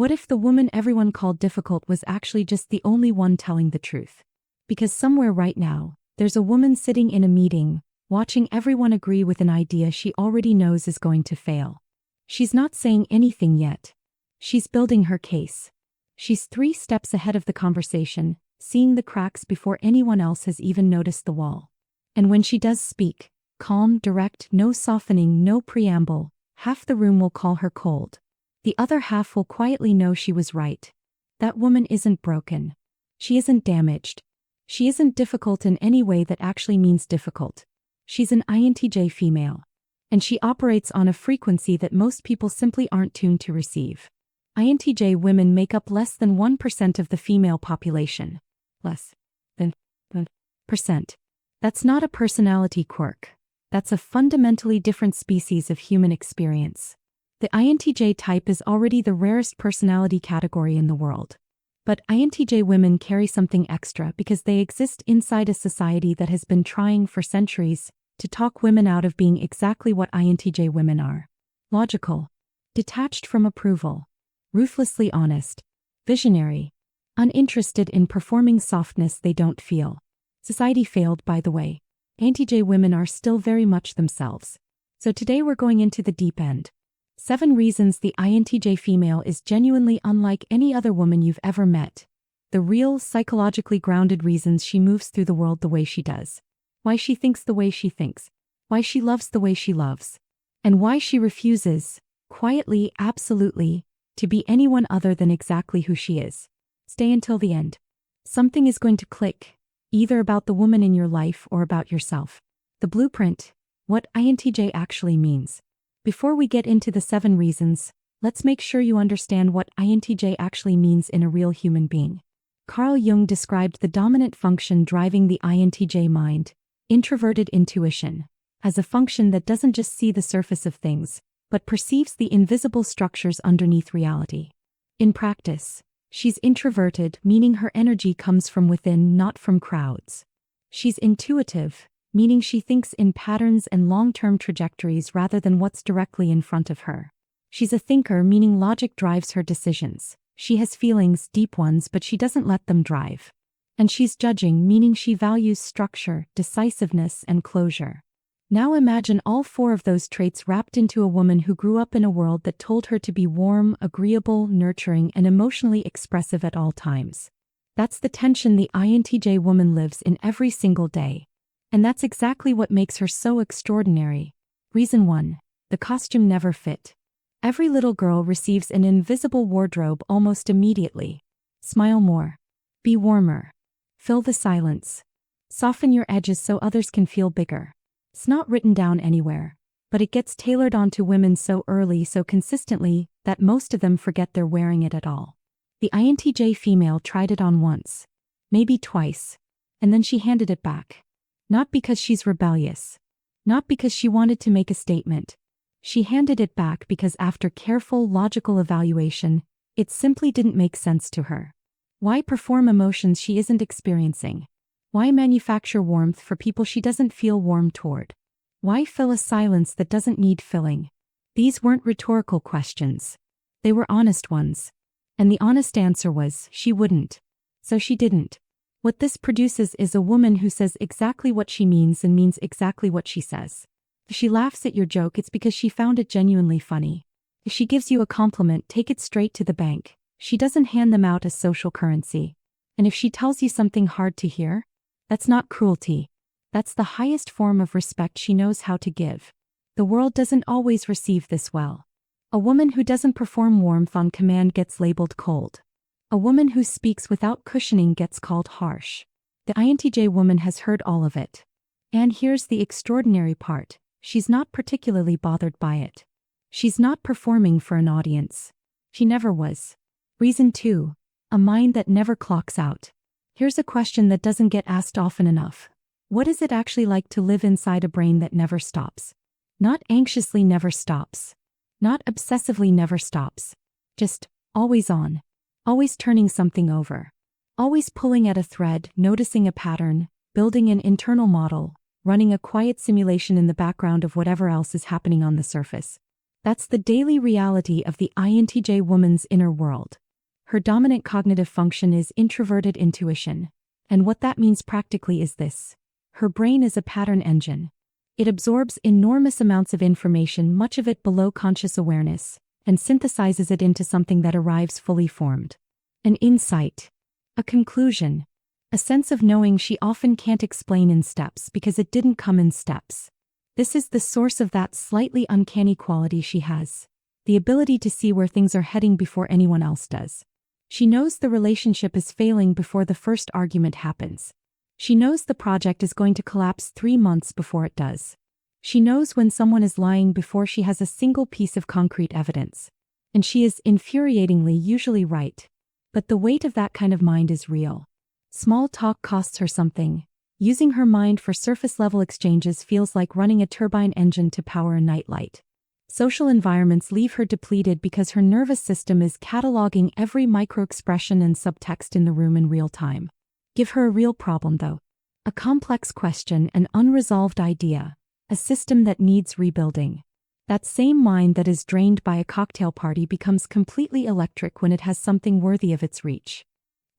What if the woman everyone called difficult was actually just the only one telling the truth? Because somewhere right now, there's a woman sitting in a meeting, watching everyone agree with an idea she already knows is going to fail. She's not saying anything yet. She's building her case. She's 3 steps ahead of the conversation, seeing the cracks before anyone else has even noticed the wall. And when she does speak, calm, direct, no softening, no preamble, half the room will call her cold. The other half will quietly know she was right. That woman isn't broken. She isn't damaged. She isn't difficult in any way that actually means difficult. She's an INTJ female. And she operates on a frequency that most people simply aren't tuned to receive. INTJ women make up less than 1% of the female population. Less than percent. That's not a personality quirk. That's a fundamentally different species of human experience. The INTJ type is already the rarest personality category in the world. But INTJ women carry something extra because they exist inside a society that has been trying for centuries to talk women out of being exactly what INTJ women are. Logical, detached from approval, ruthlessly honest, visionary, uninterested in performing softness they don't feel. Society failed, by the way. INTJ women are still very much themselves. So today we're going into the deep end. 7 reasons the INTJ female is genuinely unlike any other woman you've ever met. The real, psychologically grounded reasons she moves through the world the way she does. Why she thinks the way she thinks. Why she loves the way she loves. And why she refuses, quietly, absolutely, to be anyone other than exactly who she is. Stay until the end. Something is going to click, either about the woman in your life or about yourself. The blueprint, what INTJ actually means. Before we get into the 7 reasons, let's make sure you understand what INTJ actually means in a real human being. Carl Jung described the dominant function driving the INTJ mind, introverted intuition, as a function that doesn't just see the surface of things, but perceives the invisible structures underneath reality. In practice, she's introverted, meaning her energy comes from within, not from crowds. She's intuitive, meaning she thinks in patterns and long-term trajectories rather than what's directly in front of her. She's a thinker, meaning logic drives her decisions. She has feelings, deep ones, but she doesn't let them drive. And she's judging, meaning she values structure, decisiveness, and closure. Now imagine all 4 of those traits wrapped into a woman who grew up in a world that told her to be warm, agreeable, nurturing, and emotionally expressive at all times. That's the tension the INTJ woman lives in every single day. And that's exactly what makes her so extraordinary. Reason 1. The costume never fit. Every little girl receives an invisible wardrobe almost immediately. Smile more. Be warmer. Fill the silence. Soften your edges so others can feel bigger. It's not written down anywhere, but it gets tailored onto women so early, so consistently, that most of them forget they're wearing it at all. The INTJ female tried it on once, maybe twice, and then she handed it back. Not because she's rebellious. Not because she wanted to make a statement. She handed it back because after careful, logical evaluation, it simply didn't make sense to her. Why perform emotions she isn't experiencing? Why manufacture warmth for people she doesn't feel warm toward? Why fill a silence that doesn't need filling? These weren't rhetorical questions. They were honest ones. And the honest answer was, she wouldn't. So she didn't. What this produces is a woman who says exactly what she means and means exactly what she says. If she laughs at your joke, it's because she found it genuinely funny. If she gives you a compliment, take it straight to the bank. She doesn't hand them out as social currency. And if she tells you something hard to hear, that's not cruelty. That's the highest form of respect she knows how to give. The world doesn't always receive this well. A woman who doesn't perform warmth on command gets labeled cold. A woman who speaks without cushioning gets called harsh. The INTJ woman has heard all of it. And here's the extraordinary part. She's not particularly bothered by it. She's not performing for an audience. She never was. Reason 2. A mind that never clocks out. Here's a question that doesn't get asked often enough. What is it actually like to live inside a brain that never stops? Not anxiously never stops. Not obsessively never stops. Just always on. Always turning something over. Always pulling at a thread, noticing a pattern, building an internal model, running a quiet simulation in the background of whatever else is happening on the surface. That's the daily reality of the INTJ woman's inner world. Her dominant cognitive function is introverted intuition. And what that means practically is this. Her brain is a pattern engine. It absorbs enormous amounts of information, much of it below conscious awareness, and synthesizes it into something that arrives fully formed. An insight. A conclusion. A sense of knowing she often can't explain in steps because it didn't come in steps. This is the source of that slightly uncanny quality she has. The ability to see where things are heading before anyone else does. She knows the relationship is failing before the first argument happens. She knows the project is going to collapse 3 months before it does. She knows when someone is lying before she has a single piece of concrete evidence. And she is infuriatingly usually right. But the weight of that kind of mind is real. Small talk costs her something. Using her mind for surface-level exchanges feels like running a turbine engine to power a nightlight. Social environments leave her depleted because her nervous system is cataloging every microexpression and subtext in the room in real time. Give her a real problem, though. A complex question, an unresolved idea, a system that needs rebuilding. That same mind that is drained by a cocktail party becomes completely electric when it has something worthy of its reach.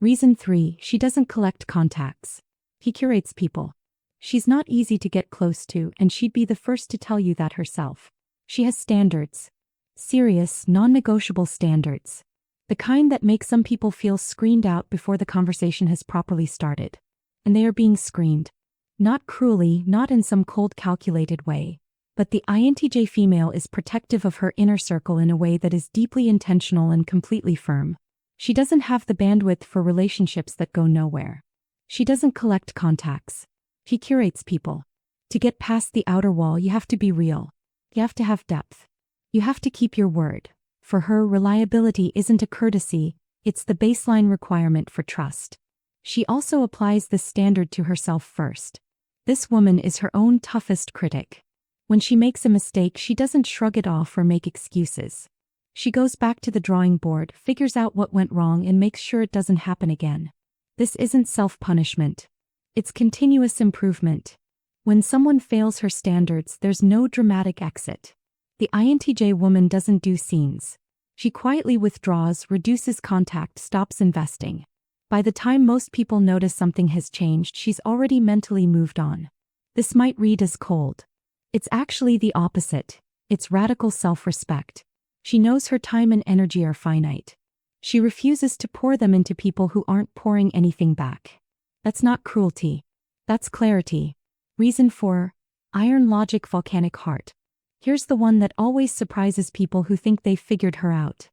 Reason 3, she doesn't collect contacts. He curates people. She's not easy to get close to, and she'd be the first to tell you that herself. She has standards. Serious, non-negotiable standards. The kind that make some people feel screened out before the conversation has properly started. And they are being screened. Not cruelly, not in some cold calculated way. But the INTJ female is protective of her inner circle in a way that is deeply intentional and completely firm. She doesn't have the bandwidth for relationships that go nowhere. She doesn't collect contacts. She curates people. To get past the outer wall, you have to be real. You have to have depth. You have to keep your word. For her, reliability isn't a courtesy, it's the baseline requirement for trust. She also applies this standard to herself first. This woman is her own toughest critic. When she makes a mistake, she doesn't shrug it off or make excuses. She goes back to the drawing board, figures out what went wrong, and makes sure it doesn't happen again. This isn't self-punishment. It's continuous improvement. When someone fails her standards, there's no dramatic exit. The INTJ woman doesn't do scenes. She quietly withdraws, reduces contact, stops investing. By the time most people notice something has changed, she's already mentally moved on. This might read as cold. It's actually the opposite. It's radical self-respect. She knows her time and energy are finite. She refuses to pour them into people who aren't pouring anything back. That's not cruelty. That's clarity. Reason 4, iron logic volcanic heart. Here's the one that always surprises people who think they've figured her out.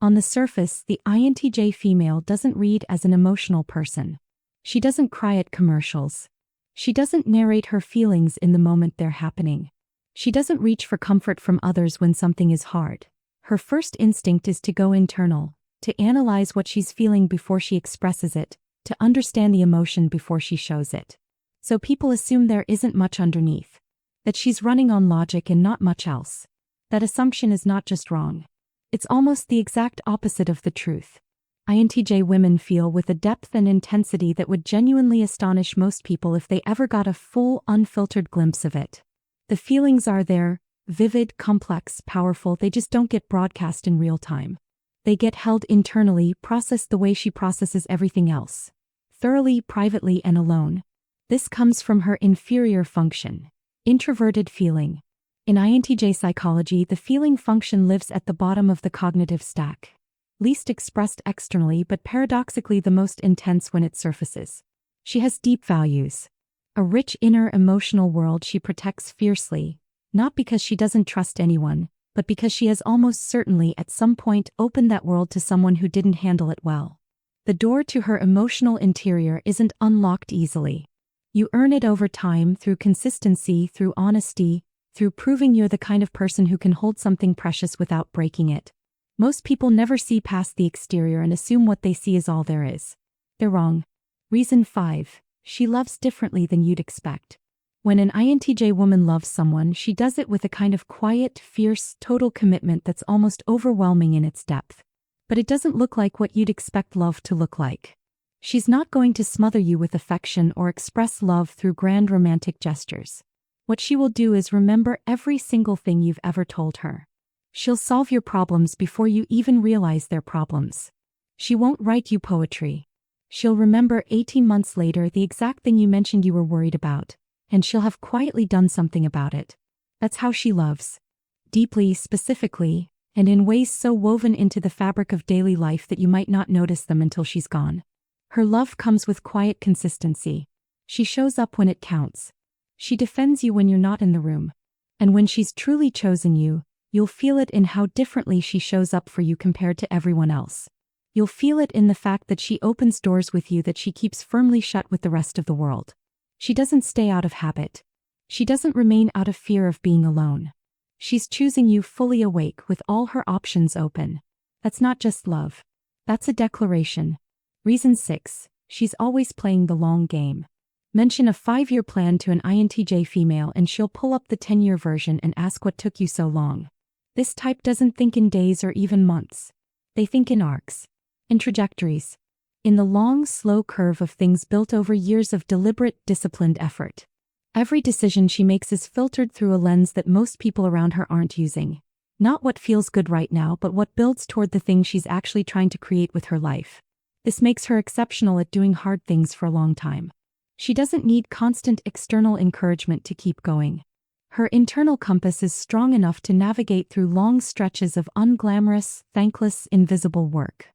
On the surface, the INTJ female doesn't read as an emotional person. She doesn't cry at commercials. She doesn't narrate her feelings in the moment they're happening. She doesn't reach for comfort from others when something is hard. Her first instinct is to go internal, to analyze what she's feeling before she expresses it, to understand the emotion before she shows it. So people assume there isn't much underneath. That she's running on logic and not much else. That assumption is not just wrong. It's almost the exact opposite of the truth. INTJ women feel with a depth and intensity that would genuinely astonish most people if they ever got a full, unfiltered glimpse of it. The feelings are there, vivid, complex, powerful, they just don't get broadcast in real time. They get held internally, processed the way she processes everything else. Thoroughly, privately, and alone. This comes from her inferior function. Introverted feeling. In INTJ psychology, the feeling function lives at the bottom of the cognitive stack. Least expressed externally, but paradoxically the most intense when it surfaces. She has deep values. A rich inner emotional world she protects fiercely, not because she doesn't trust anyone, but because she has almost certainly at some point opened that world to someone who didn't handle it well. The door to her emotional interior isn't unlocked easily. You earn it over time through consistency, through honesty, through proving you're the kind of person who can hold something precious without breaking it. Most people never see past the exterior and assume what they see is all there is. They're wrong. Reason 5. She loves differently than you'd expect. When an INTJ woman loves someone, she does it with a kind of quiet, fierce, total commitment that's almost overwhelming in its depth. But it doesn't look like what you'd expect love to look like. She's not going to smother you with affection or express love through grand romantic gestures. What she will do is remember every single thing you've ever told her. She'll solve your problems before you even realize they're problems. She won't write you poetry. She'll remember 18 months later the exact thing you mentioned you were worried about, and she'll have quietly done something about it. That's how she loves. Deeply, specifically, and in ways so woven into the fabric of daily life that you might not notice them until she's gone. Her love comes with quiet consistency. She shows up when it counts. She defends you when you're not in the room. And when she's truly chosen you, you'll feel it in how differently she shows up for you compared to everyone else. You'll feel it in the fact that she opens doors with you that she keeps firmly shut with the rest of the world. She doesn't stay out of habit. She doesn't remain out of fear of being alone. She's choosing you fully awake with all her options open. That's not just love. That's a declaration. Reason 6. She's always playing the long game. Mention a 5-year plan to an INTJ female and she'll pull up the 10-year version and ask what took you so long. This type doesn't think in days or even months. They think in arcs. In trajectories. In the long, slow curve of things built over years of deliberate, disciplined effort. Every decision she makes is filtered through a lens that most people around her aren't using. Not what feels good right now, but what builds toward the thing she's actually trying to create with her life. This makes her exceptional at doing hard things for a long time. She doesn't need constant external encouragement to keep going. Her internal compass is strong enough to navigate through long stretches of unglamorous, thankless, invisible work.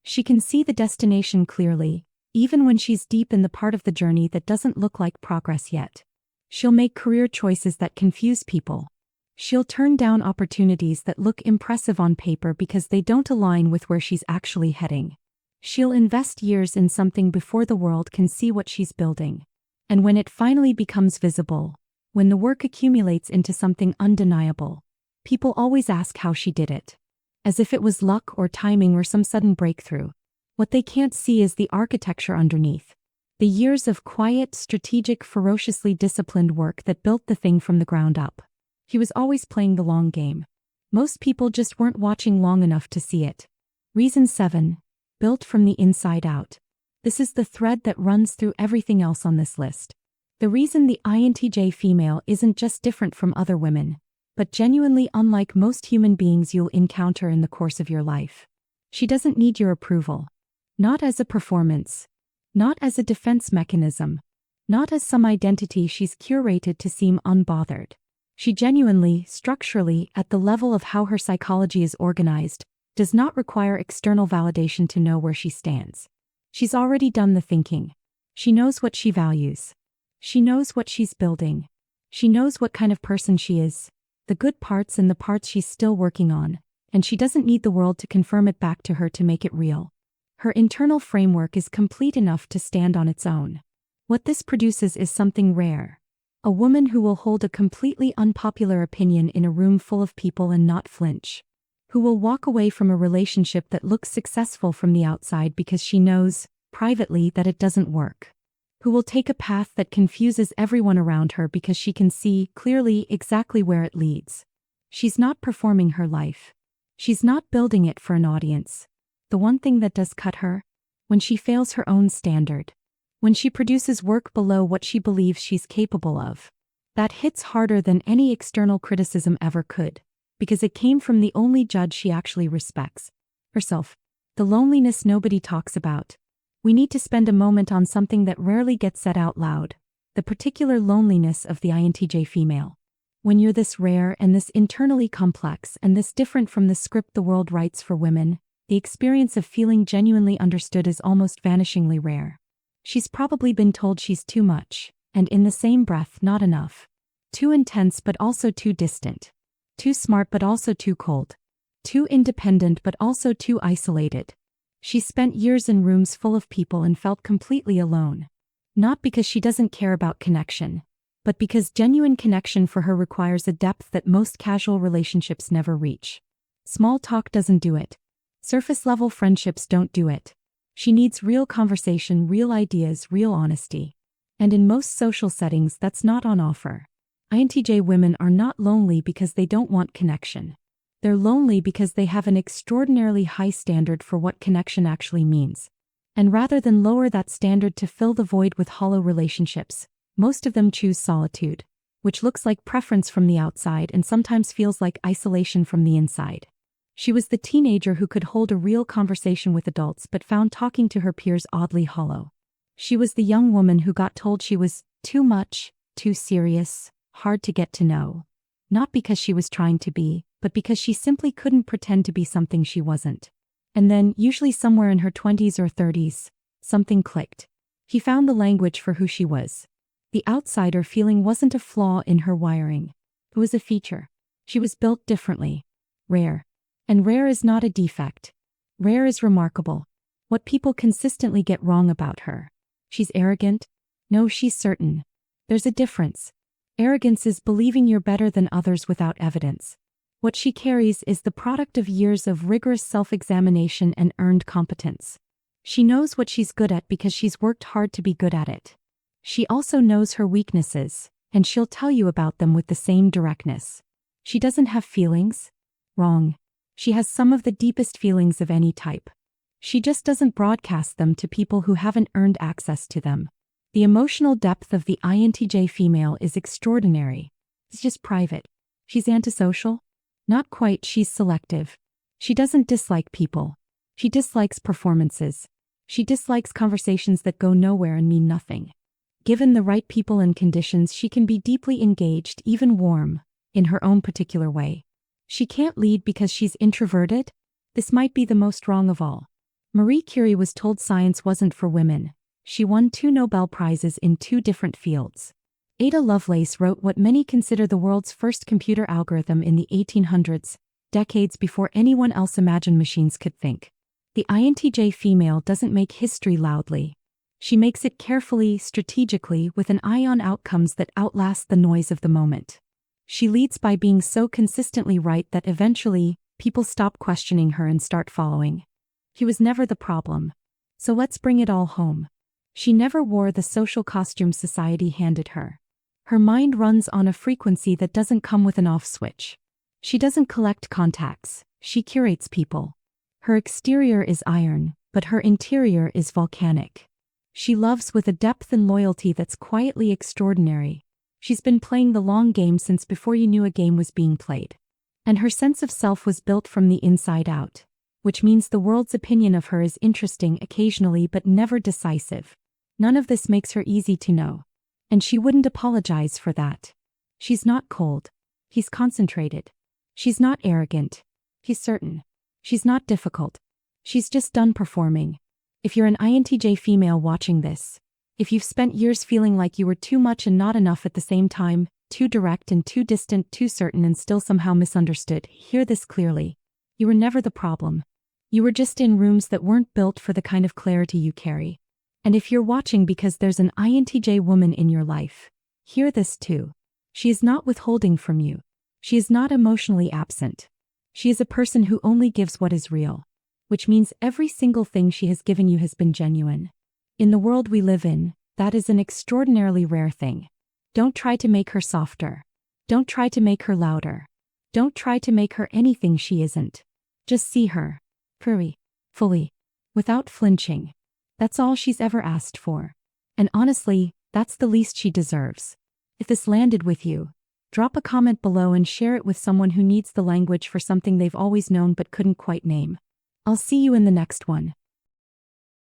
She can see the destination clearly, even when she's deep in the part of the journey that doesn't look like progress yet. She'll make career choices that confuse people. She'll turn down opportunities that look impressive on paper because they don't align with where she's actually heading. She'll invest years in something before the world can see what she's building. And when it finally becomes visible, when the work accumulates into something undeniable, people always ask how she did it. As if it was luck or timing or some sudden breakthrough. What they can't see is the architecture underneath. The years of quiet, strategic, ferociously disciplined work that built the thing from the ground up. He was always playing the long game. Most people just weren't watching long enough to see it. Reason 7. Built from the inside out. This is the thread that runs through everything else on this list. The reason the INTJ female isn't just different from other women, but genuinely unlike most human beings you'll encounter in the course of your life. She doesn't need your approval. Not as a performance. Not as a defense mechanism. Not as some identity she's curated to seem unbothered. She genuinely, structurally, at the level of how her psychology is organized, does not require external validation to know where she stands. She's already done the thinking. She knows what she values. She knows what she's building. She knows what kind of person she is, the good parts and the parts she's still working on, and she doesn't need the world to confirm it back to her to make it real. Her internal framework is complete enough to stand on its own. What this produces is something rare. A woman who will hold a completely unpopular opinion in a room full of people and not flinch. Who will walk away from a relationship that looks successful from the outside because she knows, privately, that it doesn't work. Who will take a path that confuses everyone around her because she can see, clearly, exactly where it leads. She's not performing her life. She's not building it for an audience. The one thing that does cut her? When she fails her own standard. When she produces work below what she believes she's capable of. That hits harder than any external criticism ever could, because it came from the only judge she actually respects. Herself. The loneliness nobody talks about. We need to spend a moment on something that rarely gets said out loud. The particular loneliness of the INTJ female. When you're this rare and this internally complex and this different from the script the world writes for women, the experience of feeling genuinely understood is almost vanishingly rare. She's probably been told she's too much, and in the same breath not enough. Too intense but also too distant. Too smart but also too cold. Too independent but also too isolated. She spent years in rooms full of people and felt completely alone. Not because she doesn't care about connection, but because genuine connection for her requires a depth that most casual relationships never reach. Small talk doesn't do it. Surface-level friendships don't do it. She needs real conversation, real ideas, real honesty. And in most social settings that's not on offer. INTJ women are not lonely because they don't want connection. They're lonely because they have an extraordinarily high standard for what connection actually means. And rather than lower that standard to fill the void with hollow relationships, most of them choose solitude. which looks like preference from the outside and sometimes feels like isolation from the inside. She was the teenager who could hold a real conversation with adults but found talking to her peers oddly hollow. She was the young woman who got told she was too much, too serious, hard to get to know. Not because she was trying to be, but because she simply couldn't pretend to be something she wasn't. And then, usually somewhere in her 20s or 30s, something clicked. He found the language for who she was. The outsider feeling wasn't a flaw in her wiring. It was a feature. She was built differently. Rare. And rare is not a defect. Rare is remarkable. What people consistently get wrong about her. She's arrogant? No, she's certain. There's a difference. Arrogance is believing you're better than others without evidence. What she carries is the product of years of rigorous self-examination and earned competence. She knows what she's good at because she's worked hard to be good at it. She also knows her weaknesses, and she'll tell you about them with the same directness. She doesn't have feelings? Wrong. She has some of the deepest feelings of any type. She just doesn't broadcast them to people who haven't earned access to them. The emotional depth of the INTJ female is extraordinary. It's just private. She's antisocial? Not quite, she's selective. She doesn't dislike people. She dislikes performances. She dislikes conversations that go nowhere and mean nothing. Given the right people and conditions, she can be deeply engaged, even warm, in her own particular way. She can't lead because she's introverted? This might be the most wrong of all. Marie Curie was told science wasn't for women. She won 2 Nobel Prizes in 2 different fields. Ada Lovelace wrote what many consider the world's first computer algorithm in the 1800s, decades before anyone else imagined machines could think. The INTJ female doesn't make history loudly. She makes it carefully, strategically, with an eye on outcomes that outlast the noise of the moment. She leads by being so consistently right that eventually, people stop questioning her and start following. He was never the problem. So let's bring it all home. She never wore the social costume society handed her. Her mind runs on a frequency that doesn't come with an off switch. She doesn't collect contacts, she curates people. Her exterior is iron, but her interior is volcanic. She loves with a depth and loyalty that's quietly extraordinary. She's been playing the long game since before you knew a game was being played. And her sense of self was built from the inside out, which means the world's opinion of her is interesting occasionally but never decisive. None of this makes her easy to know. And she wouldn't apologize for that. She's not cold. He's concentrated. She's not arrogant. He's certain. She's not difficult. She's just done performing. If you're an INTJ female watching this, if you've spent years feeling like you were too much and not enough at the same time, too direct and too distant, too certain and still somehow misunderstood, hear this clearly. You were never the problem. You were just in rooms that weren't built for the kind of clarity you carry. And if you're watching because there's an INTJ woman in your life, hear this too. She is not withholding from you. She is not emotionally absent. She is a person who only gives what is real, which means every single thing she has given you has been genuine. In the world we live in, that is an extraordinarily rare thing. Don't try to make her softer. Don't try to make her louder. Don't try to make her anything she isn't. Just see her. Fully. Without flinching. That's all she's ever asked for. And honestly, that's the least she deserves. If this landed with you, drop a comment below and share it with someone who needs the language for something they've always known but couldn't quite name. I'll see you in the next one.